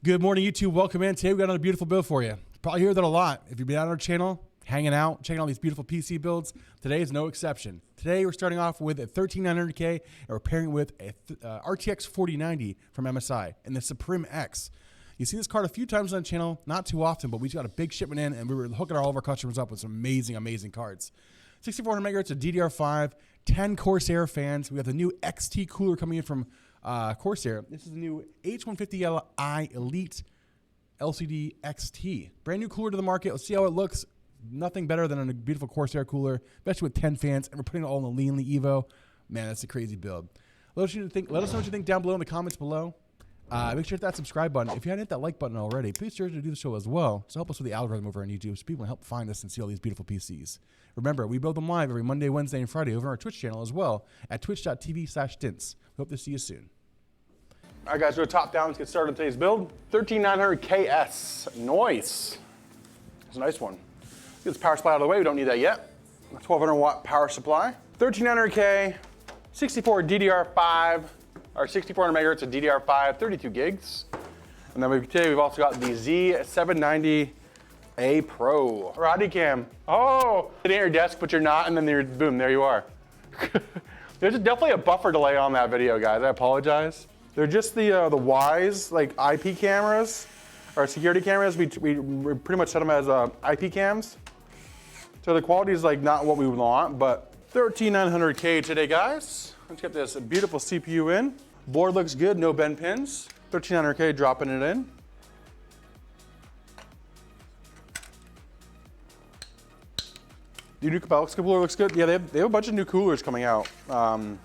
Good morning, YouTube. Welcome in. Today we got another beautiful build for you. Probably hear that a lot. If you've been on our channel, hanging out, checking out these beautiful PC builds, today is no exception. Today we're starting off with a 13900K and we're pairing with a RTX 4090 from MSI and the Suprim X. You've seen this card a few times on the channel, not too often, but we just got a big shipment in and we were hooking all of our customers up with some amazing, amazing cards. 6400 megahertz of DDR5, 10 Corsair fans. We have the new XT cooler coming in from Corsair. This is the new H150Li Elite LCD XT. Brand new cooler to the market. Let's see how it looks. Nothing better than a beautiful Corsair cooler, especially with 10 fans, and we're putting it all in the Lian Li Evo. Man, that's a crazy build. Let us know what you think down below in the comments below. Make sure to hit that subscribe button. If you haven't hit that like button already, please sure to do the show as well. So help us with the algorithm over on YouTube so people can help find us and see all these beautiful PCs. Remember, we build them live every Monday, Wednesday, and Friday over on our Twitch channel as well at twitch.tv/Stince. We hope to see you soon. All right, guys, we're top down. Let's get started on today's build. 13900KS. Noise. It's a nice one. Get this power supply out of the way. We don't need that yet. 1200 watt power supply. 13900K, 64 DDR5, or 6400 megahertz of DDR5, 32 gigs. And then today we've also got the Z790A Pro. Roddy cam. Oh, sitting at your desk, but you're not, and then boom, there you are. There's definitely a buffer delay on that video, guys. I apologize. They're just the Wise like IP cameras, or security cameras. We pretty much set them as IP cams. So the quality is like not what we would want, but 13900K today, guys. Let's get this beautiful CPU in. Board looks good, no bend pins. 13900K, dropping it in. The new CAPELLIX cooler looks good. Yeah, they have a bunch of new coolers coming out.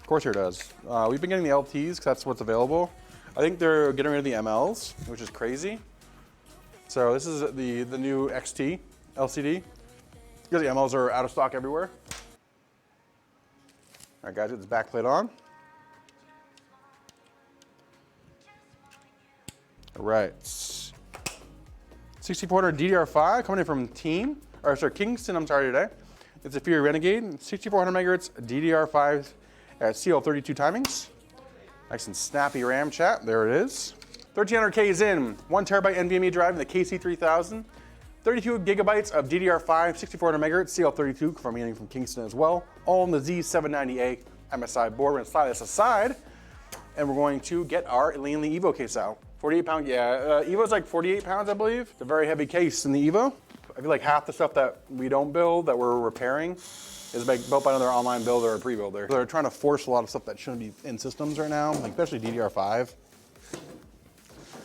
Corsair does. We've been getting the LTs because that's what's available. I think they're getting rid of the MLs, which is crazy. So this is the new XT LCD. Because the MLs are out of stock everywhere. All right, guys, get this back plate on. All right. 6400 DDR5 coming in from Kingston, today. It's a Fury Renegade, 6400 megahertz DDR5 at CL32 timings. Nice and snappy RAM chat, there it is. 13900K is in, 1 terabyte NVMe drive in the KC3000, 32 gigabytes of DDR5, 6400 megahertz CL32 coming from Kingston as well, all on the Z790A MSI board. We're gonna slide this aside, and we're going to get our Lian Li Evo case out. 48 pound, yeah, Evo's like 48 pounds, I believe. It's a very heavy case in the Evo. I feel like half the stuff that we don't build, that we're repairing, is built by another online builder or pre-builder. They're trying to force a lot of stuff that shouldn't be in systems right now, like especially DDR5.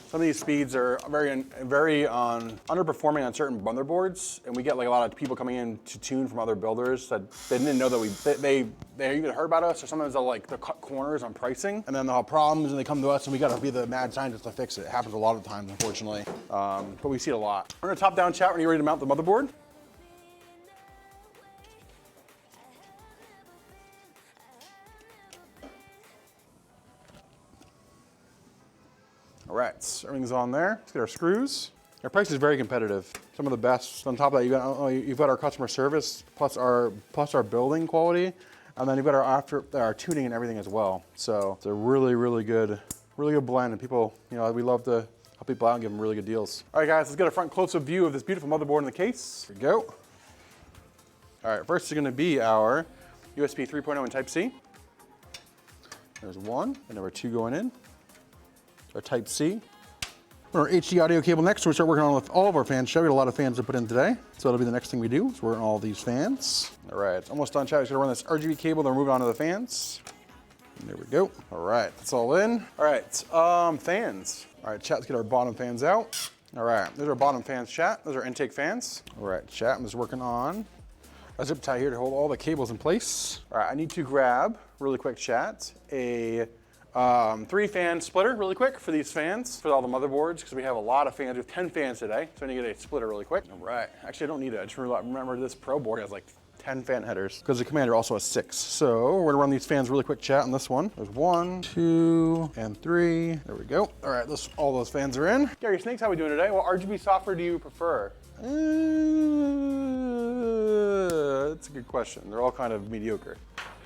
Some of these speeds are very underperforming on certain motherboards, and we get like a lot of people coming in to tune from other builders that they didn't know that they either heard about us, or sometimes they'll cut corners on pricing, and then they'll have problems and they come to us and we gotta be the mad scientist to fix it. It happens a lot of times, unfortunately, but we see it a lot. We're gonna top down chat when you're ready to mount the motherboard. All right, everything's on there. Let's get our screws. Our price is very competitive. Some of the best. On top of that, you've got our customer service plus our building quality, and then you've got our tuning and everything as well. So it's a really good blend, and people, we love to help people out and give them really good deals. All right, guys, let's get a front close-up view of this beautiful motherboard in the case. Here we go. All right, first is going to be our USB 3.0 and Type-C. There's one, and number 2 going in. Our Type-C. Our HD audio cable next, so we start working on with all of our fans. Show you a lot of fans to put in today. So that'll be the next thing we do, so we're on all these fans. All right, it's almost done, chat. We're gonna run this RGB cable, then we're moving on to the fans. And there we go. All right, that's all in. All right, fans. All right, chat, let's get our bottom fans out. All right, those are our bottom fans, chat. Those are intake fans. All right, chat, I'm just working on a zip tie here to hold all the cables in place. All right, I need to grab, really quick, chat, a 3-fan splitter really quick for these fans, for all the motherboards, because we have a lot of fans. We have 10 fans today, so I need to get a splitter really quick. All right, actually I don't need it. I just remember this Pro board has like 10 fan headers, because the Commander also has 6. So we're gonna run these fans really quick, chat, on this one. There's 1, 2, and 3. There we go. All right, all those fans are in. Gary Snakes, how are we doing today? What RGB software do you prefer? That's a good question. They're all kind of mediocre.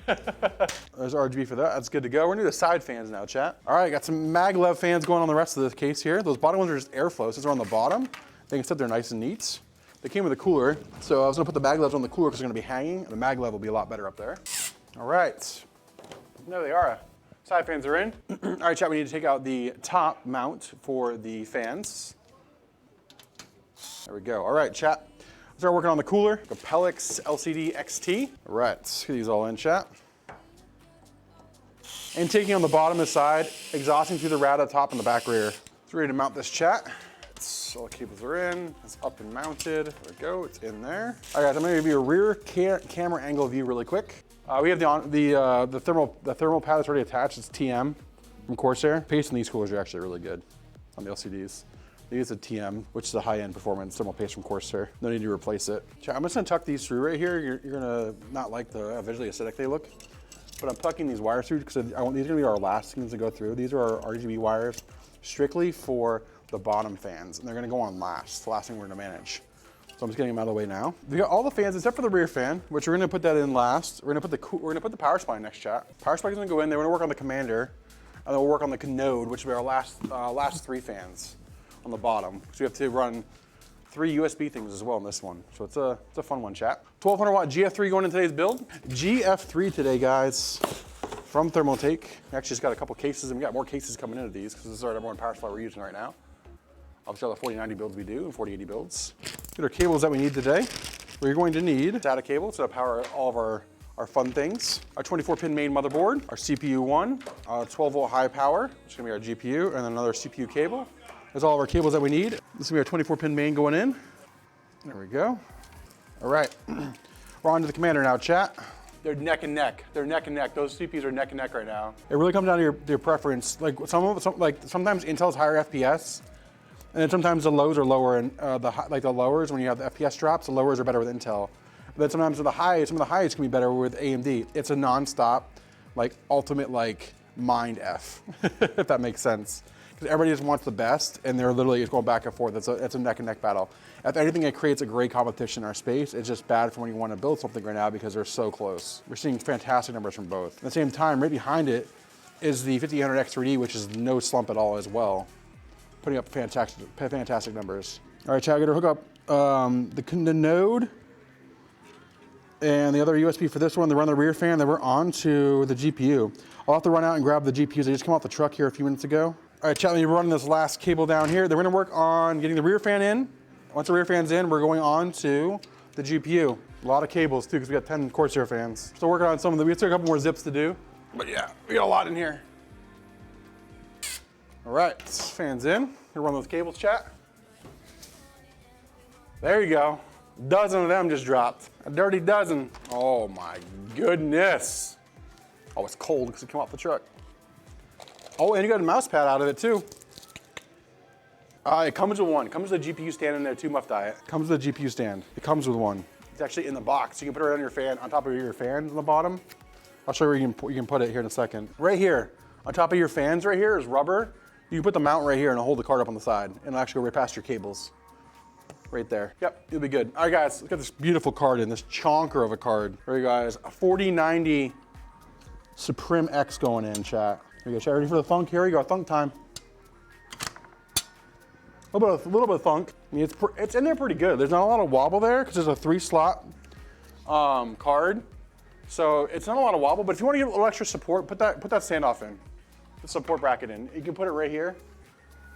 There's RGB for that. That's good to go. We're gonna do the side fans now, chat. All right, got some maglev fans going on the rest of the case here. Those bottom ones are just airflow. Since they're on the bottom, they can sit there nice and neat. They came with a cooler, so I was gonna put the maglevs on the cooler because they're gonna be hanging, and the maglev will be a lot better up there. All right, there they are. Side fans are in. All right, chat, we need to take out the top mount for the fans. There we go. All right, chat. Let's start working on the cooler. CAPELLIX LCD XT. All right, let's get these all in, chat. And taking on the bottom and side, exhausting through the rad at the top and the back rear. It's ready to mount this, chat. All the cables are in. It's up and mounted. There we go. It's in there. All right, guys, I'm going to give you a rear camera angle view really quick. We have the thermal pad that's already attached. It's TM from Corsair. Paste in these coolers are actually really good on the LCDs. They use a TM, which is a high-end performance thermal paste from Corsair. No need to replace it. I'm just going to tuck these through right here. You're going to not like how visually aesthetic they look, but I'm tucking these wires through because these are going to be our last things to go through. These are our RGB wires strictly for the bottom fans, and they're gonna go on last. The last thing we're gonna manage. So I'm just getting them out of the way now. We got all the fans except for the rear fan, which we're gonna put that in last. We're gonna put the power supply next, chat. Power supply is gonna go in. They're gonna work on the commander, and then we'll work on the node, which will be our last 3 fans on the bottom. So we have to run 3 USB things as well in this one. So it's a fun one, chat. 1200 watt GF3 going in today's build. GF3 today, guys, from Thermaltake. We actually just got a couple cases, and we got more cases coming into these because this is our #1 power supply we're using right now. Obviously all the 4090 builds we do and 4080 builds. Get our cables that we need today. We're going to need SATA cable to power all of our fun things. Our 24-pin main motherboard, our CPU 1, 12-volt high power, which is gonna be our GPU, and then another CPU cable. There's all of our cables that we need. This is gonna be our 24-pin main going in. There we go. All right, we're on to the commander now, chat. They're neck and neck. They're neck and neck. Those CPUs are neck and neck right now. It really comes down to your preference. Like sometimes Intel's higher FPS, and then sometimes the lows are lower, and the lowers, when you have the FPS drops, the lowers are better with Intel. But then sometimes some of the highs can be better with AMD. It's a non-stop, ultimate mind F, if that makes sense. Because everybody just wants the best, and they're literally just going back and forth. It's a neck and neck battle. If anything, it creates a great competition in our space. It's just bad for when you want to build something right now because they're so close. We're seeing fantastic numbers from both. At the same time, right behind it is the 5800X3D, which is no slump at all as well. Putting up fantastic numbers. All right, chat, we're gonna hook up the node and the other USB for this one. They run the rear fan. Then we're on to the GPU. I'll have to run out and grab the GPUs. They just came off the truck here a few minutes ago. All right, chat, we're running this last cable down here. Then we're gonna work on getting the rear fan in. Once the rear fan's in, we're going on to the GPU. A lot of cables too, because we got 10 Corsair fans. Still working on some of them. We have a couple more zips to do. But yeah, we got a lot in here. All right, fans in. Gonna run those cables, chat. There you go. A dozen of them just dropped. A dirty dozen. Oh my goodness. Oh, it's cold because it came off the truck. Oh, and you got a mouse pad out of it too. It comes with one. Comes with a GPU stand in there too, Muff Diet. Comes with a GPU stand. It comes with one. It's actually in the box. You can put it on your fan, on top of your fan on the bottom. I'll show you where you can put it here in a second. Right here, on top of your fans right here is rubber. You can put the mount right here and it'll hold the card up on the side. And it'll actually go right past your cables. Right there. Yep, you'll be good. All right, guys, look at this beautiful card in, this chonker of a card. There you guys, a 4090 Suprim X going in, chat. Here you go, chat. Ready for the thunk? Here you go, thunk time. A little bit of thunk. I mean, it's in there pretty good. There's not a lot of wobble there because there's a 3-slot card. So it's not a lot of wobble, but if you want to get a little extra support, put that standoff in. The support bracket in. You can put it right here.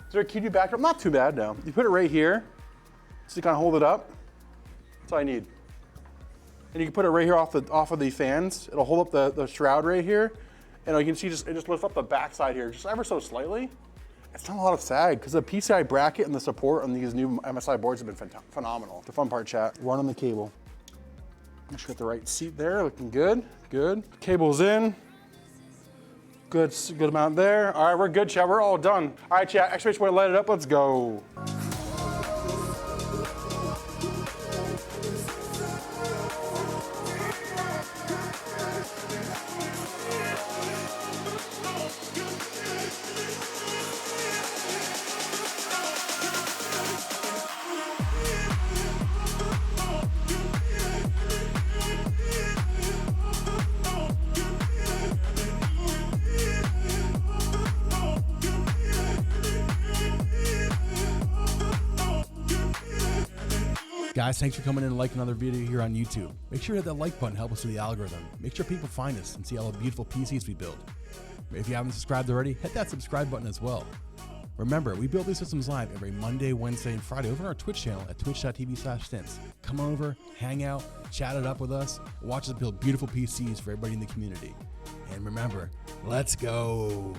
Is there a QD backdrop? Not too bad, no. You put it right here, so you kind of hold it up. That's all I need. And you can put it right here off of the fans. It'll hold up the shroud right here. And you can see it just lifts up the back side here, just ever so slightly. It's not a lot of sag, because the PCI bracket and the support on these new MSI boards have been phenomenal. The fun part, chat, run on the cable. Make sure you got the right seat there, looking good, good. Cable's in. Good amount there. All right, we're good, chat, we're all done. All right, chat, X-Ray, want to light it up, let's go. Guys, thanks for coming in and liking another video here on YouTube. Make sure to hit that like button, help us with the algorithm. Make sure people find us and see all the beautiful PCs we build. If you haven't subscribed already, hit that subscribe button as well. Remember, we build these systems live every Monday, Wednesday, and Friday over on our Twitch channel at twitch.tv/Stince. Come over, hang out, chat it up with us, watch us build beautiful PCs for everybody in the community. And remember, let's go.